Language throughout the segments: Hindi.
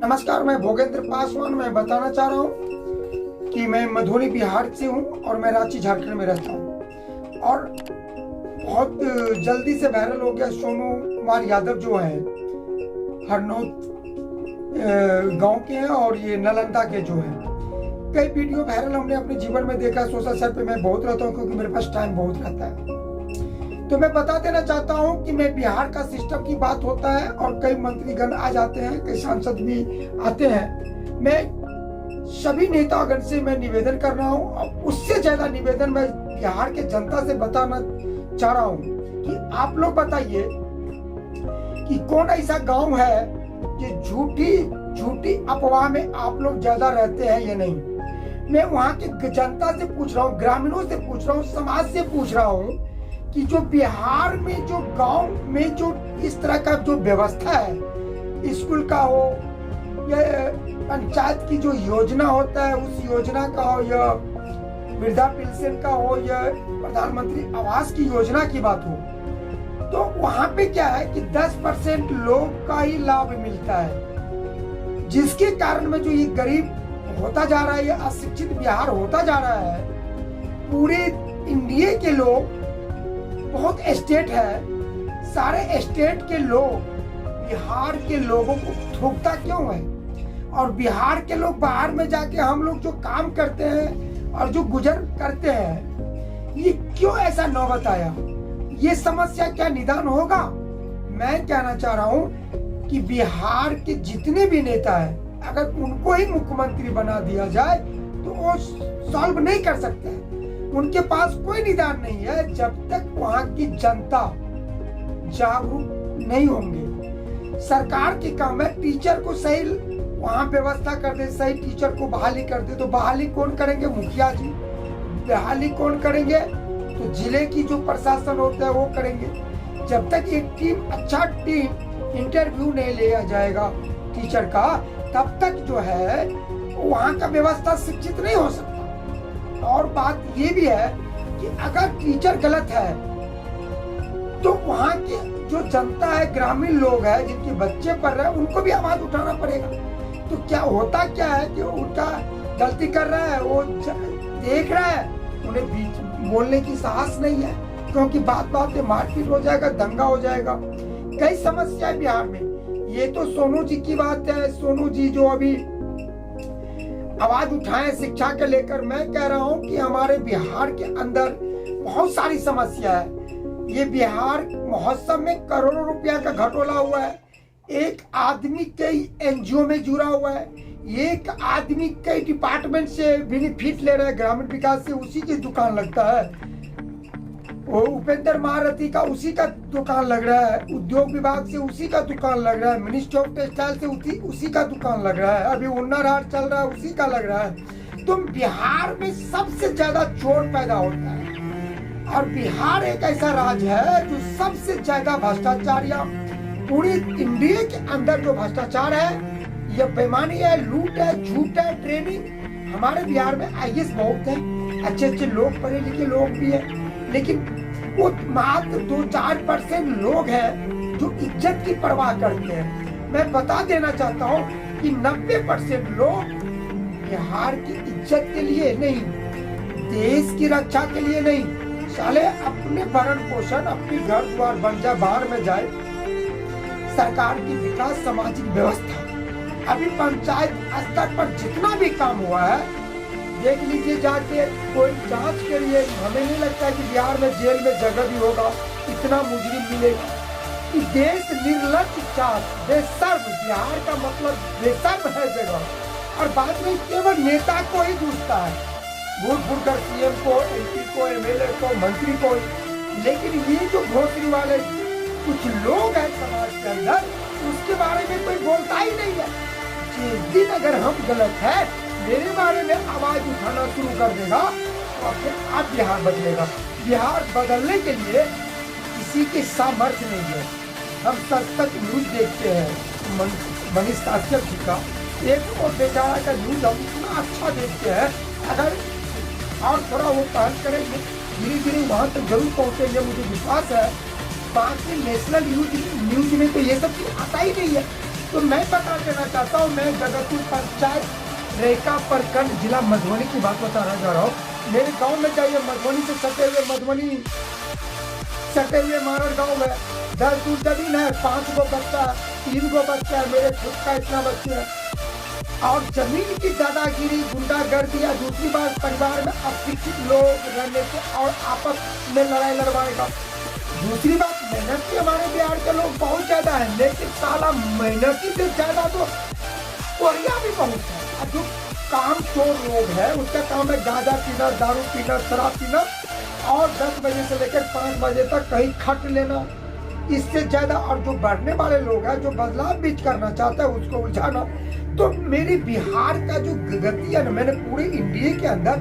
नमस्कार, मैं भोगेंद्र पासवान। मैं बताना चाह रहा हूँ कि मैं मधुबनी बिहार से हूँ और मैं रांची झारखंड में रहता हूँ। और बहुत जल्दी से वायरल हो गया सोनू कुमार यादव जो है हरनौत गांव के हैं और ये नालंदा के जो हैं। कई वीडियो वायरल हमने अपने जीवन में देखा। सोशल साइट पे मैं बहुत रहता हूँ क्योंकि मेरे पास टाइम बहुत रहता है। तो मैं बता देना चाहता हूँ कि मैं बिहार का सिस्टम की बात होता है और कई मंत्रीगण आ जाते हैं, कई सांसद भी आते हैं। मैं सभी नेतागण से मैं निवेदन कर रहा हूँ और उससे ज्यादा निवेदन मैं बिहार के जनता से बताना चाह रहा हूँ कि आप लोग बताइए कि कौन ऐसा गांव है कि झूठी अफवाह में आप लोग ज्यादा रहते हैं या नहीं। मैं वहाँ के जनता से पूछ रहा हूँ, ग्रामीणों से पूछ रहा हूँ, समाज से पूछ रहा हूँ कि जो बिहार में जो गांव में जो इस तरह का जो व्यवस्था है, स्कूल का हो या पंचायत की जो योजना होता है उस योजना का हो या वृद्धा पेंशन का हो या प्रधानमंत्री आवास की योजना की बात हो, तो वहां पे क्या है कि 10% लोग का ही लाभ मिलता है, जिसके कारण में जो ये गरीब होता जा रहा है, ये अशिक्षित बिहार होता जा रहा है। पूरे इंडिया के लोग, बहुत स्टेट है, सारे स्टेट के लोग बिहार के लोगों को थूकता क्यों है? और बिहार के लोग बाहर में जाके हम लोग जो काम करते हैं और जो गुजर करते हैं, ये क्यों ऐसा नौबत आया? ये समस्या क्या निदान होगा? मैं कहना चाह रहा हूँ कि बिहार के जितने भी नेता हैं, अगर उनको ही मुख्यमंत्री बना दिया जाए तो वो सॉल्व नहीं कर सकते हैं। उनके पास कोई निदान नहीं है जब तक वहां की जनता जागरूक नहीं होंगे। सरकार की काम है टीचर को सही वहां व्यवस्था कर दे, सही टीचर को बहाली कर दे। तो बहाली कौन करेंगे? मुखिया जी। बहाली कौन करेंगे? तो जिले की जो प्रशासन होता है वो करेंगे। जब तक एक अच्छा टीम इंटरव्यू नहीं लिया जाएगा टीचर का, तब तक जो है वहां का व्यवस्था शिक्षित नहीं हो सकता। और बात ये भी है कि अगर टीचर गलत है तो वहां की जो जनता है, ग्रामीण लोग हैं जिनके बच्चे पढ़ रहे हैं, उनको भी आवाज उठाना पड़ेगा। तो क्या होता क्या है कि उनका गलती कर रहा है, वो देख रहा है, उन्हें बीच बोलने की साहस नहीं है, क्योंकि बात में मारपीट हो जाएगा, दंगा हो जाएगा। कई समस्या है बिहार में। ये तो सोनू जी की बात है, सोनू जी जो अभी आवाज उठाए शिक्षा के लेकर। मैं कह रहा हूं कि हमारे बिहार के अंदर बहुत सारी समस्या है। ये बिहार महोत्सव में करोड़ों रुपया का घटोला हुआ है। एक आदमी कई एनजीओ में जुड़ा हुआ है, एक आदमी कई डिपार्टमेंट से बेनिफिट ले रहा है। ग्रामीण विकास से उसी की दुकान लगता है, वो उपेंद्र महारथी का उसी का दुकान लग रहा है, उद्योग विभाग से उसी का दुकान लग रहा है, मिनिस्ट्री ऑफ टेक्सटाइल से उसी का दुकान लग रहा है, अभी हुनर हाट चल रहा है उसी का लग रहा है। तो बिहार में सबसे ज्यादा चोर पैदा होता है और बिहार एक ऐसा राज्य है जो सबसे ज्यादा भ्रष्टाचार, या पूरी इंडिया के अंदर जो भ्रष्टाचार है, ये बेईमानी है, लूट है, झूठ है, ट्रेनिंग। हमारे बिहार में आईएएस बहुत है, अच्छे लोग, पढ़े लिखे लोग भी है, लेकिन वो मात्र 2-4% लोग हैं जो इज्जत की परवाह करते हैं। मैं बता देना चाहता हूँ कि 90% लोग बिहार की इज्जत के लिए नहीं, देश की रक्षा के लिए नहीं, साले अपने भरण पोषण, अपनी घर द्वार बन जाए, बाहर में जाए। सरकार की विकास, सामाजिक व्यवस्था, अभी पंचायत स्तर पर जितना भी काम हुआ है, देख लीजिए जाके कोई जांच के लिए। हमें नहीं लगता कि बिहार में जेल में जगह भी होगा, इतना मुजरिम मिलेगा। कि देश निर्लज जात, बेशर्म, बिहार का मतलब बेशर्म है जगह। और बाद में केवल नेता को ही दूसता है, भूल कर सीएम को, एमपी को, एमएलए को, मंत्री को। लेकिन ये जो घोसरी वाले कुछ लोग हैं समाज के अंदर, उसके बारे में कोई बोलता ही नहीं है। जिस दिन अगर हम गलत है, मेरे बारे में आवाज उठाना शुरू कर देगा तो फिर आप बिहार बदलेगा। बिहार बदलने के लिए किसी के सामर्थ्य नहीं है। हम सच न्यूज देखते हैं मनीष काश्यप जी का, एक और बेचारा का न्यूज हम इतना अच्छा देखते हैं। अगर और थोड़ा वो पहल करेंगे, धीरे धीरे वहाँ तक जरूर पहुँचेंगे, मुझे विश्वास है। बाकी नेशनल न्यूज में तो ये सब आता ही नहीं है। तो मैं बता देना चाहता हूँ, मैं जगतपुर पंचायत रेखा प्रखंड जिला मधुबनी की बात बताना चाह रहा हूँ। मेरे गांव में जाइए, मधुबनी से सटे हुए मारड़ गाँव है, 10 दूर जमीन है, 5 गो बच्चा, 3 गो बच्चा है, मेरे खुद का इतना बच्चे है। और जमीन की दादागिरी, गुंडागर्दी या दूसरी बात परिवार में अशिक्षित लोग रहने से और आपस में लड़ाई लड़वाएगा। दूसरी बात मेहनती हमारे बिहार के लोग बहुत ज्यादा है, लेकिन साला मेहनती से ज्यादा तो कोरिया भी बहुत है। और जो काम चोर लोग हैं उसका काम है गांजा पीना, दारू पीना, शराब पीना और 10 बजे से लेकर 5 बजे तक कहीं खट लेना, इससे ज्यादा। और जो बढ़ने वाले लोग हैं जो बदलाव बीच करना चाहते हैं उसको उलझाना। तो मेरे बिहार का जो गति है ना, मैंने पूरे इंडिया के अंदर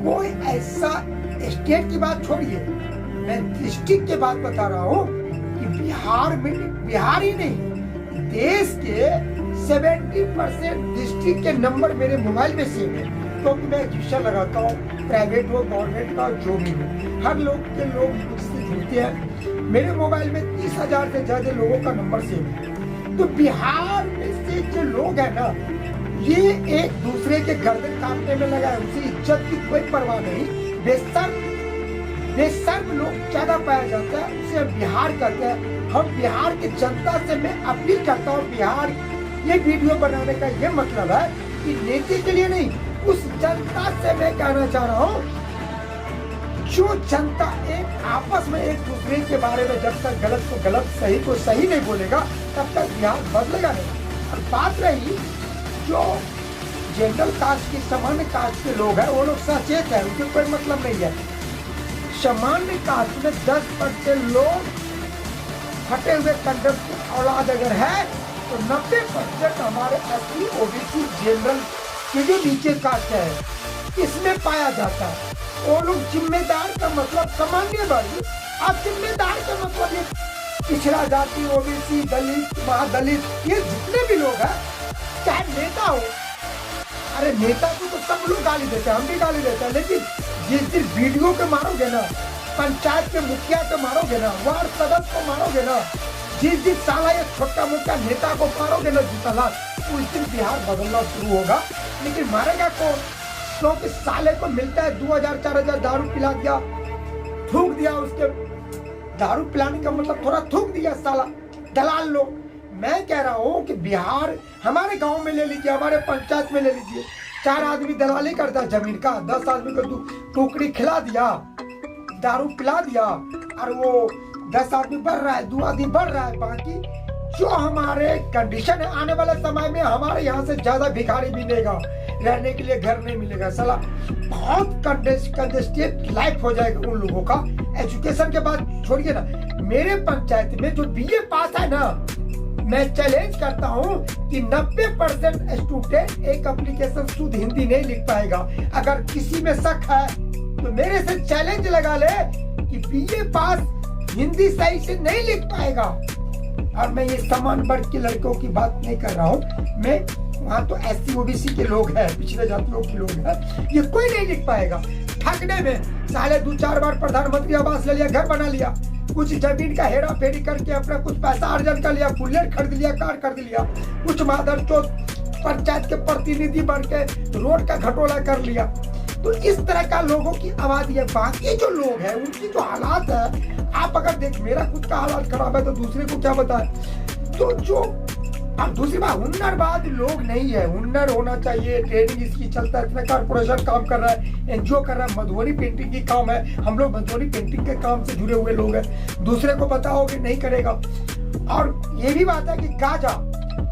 कोई ऐसा स्टेट की बात छोड़िए, मैं डिस्ट्रिक्ट की बात बता रहा हूँ कि बिहार में, बिहार ही नहीं देश के 70% डिस्ट्रिक्ट के नंबर मेरे मोबाइल में सेव है, क्योंकि मैं ट्यूशन लगाता हूँ, प्राइवेट हो गवर्नमेंट का जो भी हो, हर लोग मुझसे जुड़ते हैं। मेरे मोबाइल में 30,000 से ज्यादा लोगों का नंबर सेव है। तो बिहार में से जो लोग है ना, ये एक दूसरे के गर्दन काटने में लगा है, उसे इज्जत की कोई परवाह नहीं। बेशर्म लोग ज्यादा पाया जाता है, उसे बिहार कहते हैं। हम बिहार की जनता से मैं अपील करता हूँ, बिहार ये वीडियो बनाने का ये मतलब है कि नेता के लिए नहीं, उस जनता से मैं कहना चाह रहा हूँ जो जनता एक आपस में एक दूसरे के बारे में जब तक गलत को गलत, सही को सही नहीं बोलेगा तब तक बिहार बदलेगा नहीं। और बात रही जो जनरल कास्ट की, सामान्य कास्ट के लोग हैं, वो लोग सचेत है, उनके कोई मतलब नहीं है। सामान्य कास्ट में 10% लोग फटे हुए कंडम की औलाद अगर है तो 90% हमारे एससी, ओबीसी, जनरल के जो नीचे कास्ट है इसमें पाया जाता है। वो लोग जिम्मेदार का मतलब सामान्य वर्ग, अब जिम्मेदार का मतलब ये पिछड़ा जाति, ओबीसी, दलित, महादलित, ये जितने भी लोग हैं, चाहे नेता हो, अरे नेता को तो सब लोग गाली देते हैं, हम भी गाली देते हैं, लेकिन जिस दिन वीडियो पे मारोगे ना, पंचायत के मुखिया पे मारोगे ना, वार्ड सदस्य को मारोगे ना, जिस दिन साला ये छोटा मोटा नेता को मारोगे ना जूता, उस दिन बिहार बदलना शुरू होगा। लेकिन मारेगा कौन? क्योंकि साले को मिलता है 2,000-4,000, दारू पिला दिया, थूक दिया। उसके दारू पिलाने का मतलब थोड़ा थूक दिया साला, दलाल लोग। मैं कह रहा हूँ कि बिहार हमारे गांव में ले लीजिए, हमारे पंचायत में ले लीजिए, 4 आदमी दलाली करता है जमीन का, 10 आदमी को टोकरी खिला दिया, दारू पिला दिया, और वो 10 आदमी बढ़ रहा है, 2 आदमी बढ़ रहा है। बाकी जो हमारे कंडीशन है, आने वाले समय में हमारे यहाँ से ज्यादा भिखारी मिलेगा, रहने के लिए घर नहीं मिलेगा, साला बहुत कंजेस्टेड लाइफ हो जाएगा उन लोगों का। एजुकेशन के बाद छोड़िए ना, मेरे पंचायत में जो बीए पास है ना, मैं चैलेंज करता हूँ कि 90% स्टूडेंट एक एप्लीकेशन शुद्ध हिंदी नहीं लिख पाएगा। अगर किसी में शक है तो मेरे से चैलेंज लगा ले कि बीए पास हिंदी सही से नहीं लिख पाएगा। और मैं ये समान वर्ग के लड़कों की बात नहीं कर रहा हूँ, मैं वहाँ तो एससी, ओबीसी के लोग हैं, पिछड़े जातियों के लोग हैं, ये कोई नहीं लिख पाएगा। ठगने में साले 2-4 बार प्रधानमंत्री आवास ले लिया, घर बना लिया, कुछ जमीन का हेरा फेरी करके अपना कुछ पैसा अर्जन कर लिया, बुलेट खरीद लिया, कार खरीद लिया, कुछ मादरचोद पंचायत के प्रतिनिधि बन के रोड का घटोला कर लिया। तो इस तरह का लोगों की आबादी है। बाकी जो लोग हैं उनकी जो हालात है, आप अगर देख, मेरा खुद का हालात खराब है तो दूसरे को क्या बताए। तो जो अब दूसरी बात, हुनरबाज लोग नहीं है, हुनर होना चाहिए, ट्रेनिंग इसकी चलता है, इतना कारपोरेशन काम कर रहा है, एनजीओ कर रहा है, मधुबनी पेंटिंग की काम है, हम लोग मधुबनी पेंटिंग के काम से जुड़े हुए लोग हैं, दूसरे को बताओगे नहीं करेगा। और ये भी बात है कि गांजा,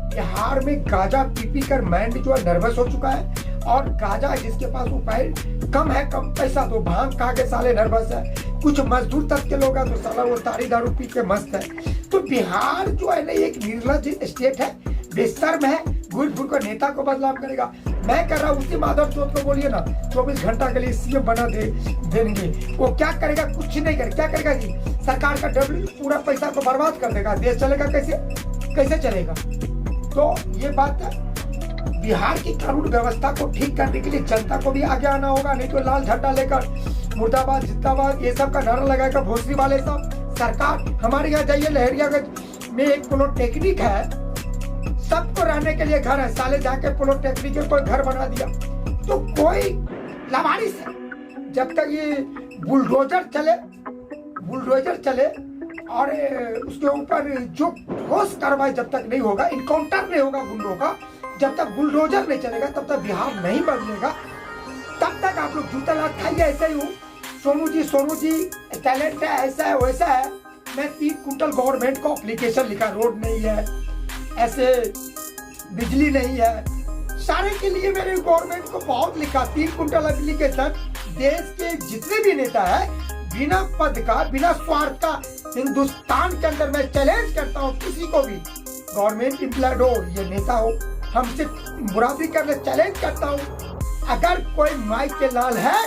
बिहार में गांजा पी पी कर माइंड जो है नर्वस हो चुका है, और गांजा जिसके पास उपाय कम है, कम पैसा, तो भांग खा के साले नर्वस है। कुछ मजदूर तक के लोग हैं तो साला वो तारी दारू पी के मस्त है। तो बिहार जो है ना, एक निर्लज स्टेट है, बेशर्म है, घूर घूर कर नेता को बदलाव करेगा। मैं कह रहा हूँ उसी माधव चौथ को बोलिए ना 24 घंटा के लिए सीएम बना देंगे, वो क्या करेगा? कुछ नहीं करेगा। क्या करेगा जी? सरकार का डब्ल्यू पूरा पैसा को बर्बाद कर देगा। देश चलेगा कैसे चलेगा? तो ये बात है, बिहार की कानून व्यवस्था को ठीक करने के लिए जनता को भी आगे आना होगा, नहीं तो लाल झंडा लेकर मुर्दाबाद जिंदाबाद ये सब का नारा लगाएगा भोसड़ी वाले सब। सरकार हमारे यहाँ जाइए, लहरियागंज में एक पॉलिटेक्निक है, सबको रहने के लिए घर है, साले जाके पॉलिटेक्निक के कोई घर बना दिया। तो कोई लावारिस है, जब तक ये बुलडोजर चले और उसके ऊपर जो ठोस कार्रवाई जब तक नहीं होगा, इनकाउंटर नहीं होगा गुंडों का, जब तक बुलडोजर नहीं चलेगा तब तक बिहार नहीं बदलेगा। तब तक आप लोग जूता लात खाइए। ऐसे ही हूँ, सोनू जी टैलेंट है, ऐसा है वैसा है। मैं 3 कुंटल गवर्नमेंट को एप्लीकेशन लिखा, रोड नहीं है, ऐसे बिजली नहीं है, सारे के लिए मैंने गवर्नमेंट को बहुत लिखा। 3 कुंटल एप्लीकेशन। देश के जितने भी नेता है, बिना पद का, बिना स्वार्थ का, हिंदुस्तान के अंदर मैं चैलेंज करता हूँ किसी को भी, गवर्नमेंट एम्प्लॉयड हो, ये नेता हो, हमसे बुराबरी करने चैलेंज करता हूँ। अगर कोई माई के लाल है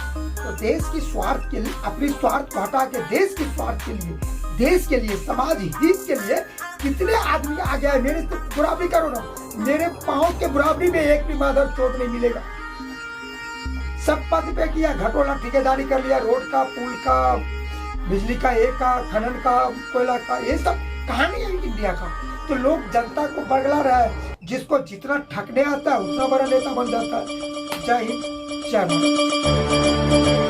तो देश की स्वार्थ के लिए, अपनी स्वार्थ को हटा के देश की स्वार्थ के लिए, देश के लिए, समाज हित के लिए कितने आदमी आ गया है। मेरे से बुराबरी करो ना, मेरे पाँव के बुराबरी में एक भी मादर चोट नहीं मिलेगा। सब पद पे किया, घटोला ठेकेदारी कर लिया, रोड का, पुल का, बिजली का, का खनन का, कोयला का, ये सब कहानी है इंडिया का। तो लोग जनता को बरगला रहा है, जिसको जितना ठगने आता है उतना बड़ा नेता बन जाता है। जय हिंद, जय भारत।